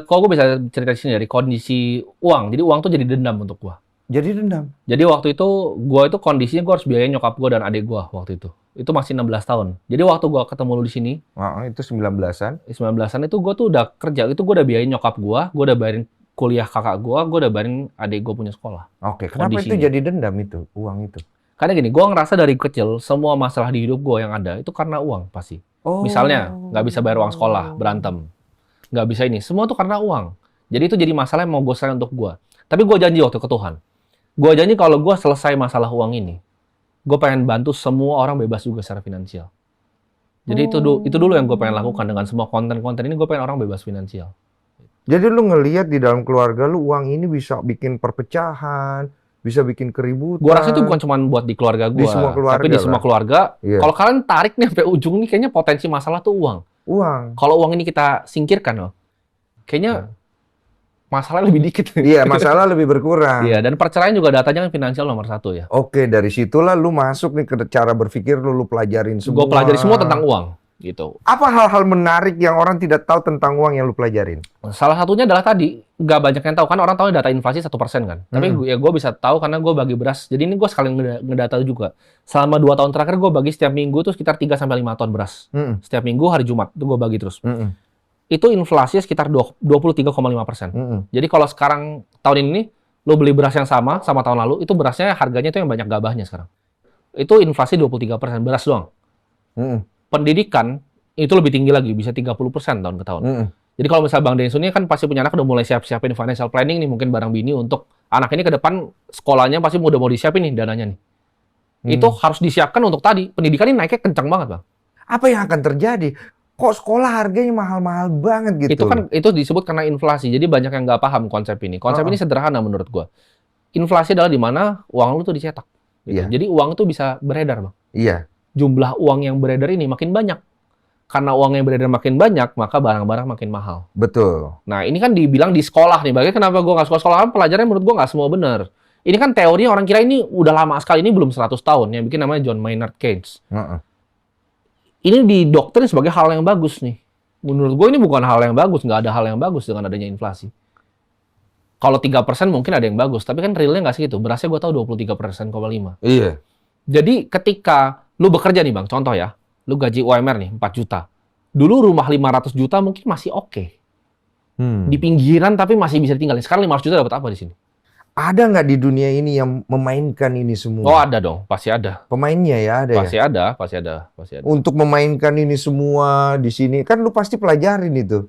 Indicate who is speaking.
Speaker 1: Kalau gue bisa cerita di sini dari kondisi uang. Jadi uang tuh jadi dendam untuk gue.
Speaker 2: Jadi dendam.
Speaker 1: Jadi waktu itu gue itu kondisinya gue harus biayain nyokap gue dan adik gue waktu itu. Itu masih 16 tahun. Jadi waktu gue ketemu lu di sini,
Speaker 2: Itu 19-an.
Speaker 1: 19-an itu gue tuh udah kerja. Itu gue udah biayain nyokap gue udah bayarin kuliah kakak gue udah bayarin adik gue punya sekolah.
Speaker 2: Oke, kenapa itu
Speaker 1: Kondisinya.
Speaker 2: jadi dendam itu, uang itu?
Speaker 1: Karena gini, gue ngerasa dari kecil semua masalah di hidup gue yang ada itu karena uang pasti. Misalnya nggak bisa bayar uang sekolah, berantem, nggak bisa ini, semua tuh karena uang. Jadi itu jadi masalah yang mau gue selesai untuk gue. Tapi gue janji waktu ke Tuhan, gue janji kalau gue selesai masalah uang ini, gue pengen bantu semua orang bebas juga secara finansial. Jadi itu dulu yang gue pengen lakukan dengan semua konten-konten ini, gue pengen orang bebas finansial.
Speaker 2: Jadi lu ngelihat di dalam keluarga lu uang ini bisa bikin perpecahan, bisa bikin keributan.
Speaker 1: Gue rasa itu bukan cuma buat di keluarga gue,
Speaker 2: Di semua keluarga
Speaker 1: tapi di semua
Speaker 2: lah.
Speaker 1: keluarga.
Speaker 2: Iya.
Speaker 1: Kalau kalian tarik nih sampai ujung nih, kayaknya potensi masalah tuh uang.
Speaker 2: Uang.
Speaker 1: Kalau uang ini kita singkirkan loh, kayaknya masalah lebih dikit.
Speaker 2: Iya, masalah lebih berkurang.
Speaker 1: Iya, dan perceraian juga datanya kan finansial nomor 1 ya.
Speaker 2: Oke, dari situlah lu masuk nih ke cara berpikir lu pelajarin semua.
Speaker 1: Gue pelajari semua tentang uang, gitu.
Speaker 2: Apa hal-hal menarik yang orang tidak tahu tentang uang yang lu pelajarin?
Speaker 1: Salah satunya adalah tadi, nggak banyak yang tahu. Kan orang tahu data inflasi 1% kan. Tapi gue bisa tahu karena gue bagi beras. Jadi ini gue sekalian ngedata juga. Selama 2 tahun terakhir gue bagi setiap minggu tuh sekitar 3-5 ton beras. Setiap minggu hari Jumat itu gue bagi terus. Itu inflasinya sekitar 23,5%. Jadi kalau sekarang tahun ini lo beli beras yang sama tahun lalu, itu berasnya harganya itu yang banyak gabahnya sekarang. Itu inflasi 23%, beras doang. Pendidikan itu lebih tinggi lagi, bisa 30% tahun ke tahun. Jadi kalau misalnya Bang Densu ini kan pasti punya anak udah mulai siap-siapin financial planning nih, mungkin barang bini untuk anak ini ke depan sekolahnya pasti udah mau disiapin nih dananya nih. Itu harus disiapkan untuk tadi, pendidikan ini naiknya kencang banget Bang.
Speaker 2: Apa yang akan terjadi? Kok sekolah harganya mahal-mahal banget gitu?
Speaker 1: Itu disebut karena inflasi. Jadi banyak yang nggak paham konsep ini. Konsep ini sederhana menurut gua. Inflasi adalah di mana uang lu tuh dicetak. Gitu.
Speaker 2: Iya.
Speaker 1: Jadi uang itu bisa beredar, Bang.
Speaker 2: Iya.
Speaker 1: Jumlah uang yang beredar ini makin banyak. Karena uang yang beredar makin banyak, maka barang-barang makin mahal.
Speaker 2: Betul.
Speaker 1: Nah, ini kan dibilang di sekolah nih. Bagaimana kenapa gua nggak suka sekolah? Pelajarannya menurut gua nggak semua benar. Ini kan teorinya orang kira ini udah lama sekali. Ini belum 100 tahun. Yang bikin namanya John Maynard Keynes. Ini didoktrin sebagai hal yang bagus nih. Menurut gue ini bukan hal yang bagus, nggak ada hal yang bagus dengan adanya inflasi. Kalau 3% mungkin ada yang bagus, tapi kan realnya nggak segitu. Berasnya gue tahu 23,5%.
Speaker 2: Iya.
Speaker 1: Jadi ketika lu bekerja nih Bang, contoh ya, lu gaji UMR nih 4 juta. Dulu rumah 500 juta mungkin masih oke. Di pinggiran tapi masih bisa ditinggalin. Sekarang 500 juta dapat apa di sini?
Speaker 2: Ada nggak di dunia ini yang memainkan ini semua?
Speaker 1: Oh ada dong, pasti ada.
Speaker 2: Pemainnya ya ada
Speaker 1: Pasti
Speaker 2: ya?
Speaker 1: ada, pasti ada, pasti ada.
Speaker 2: Untuk memainkan ini semua di sini, kan lu pasti pelajarin itu.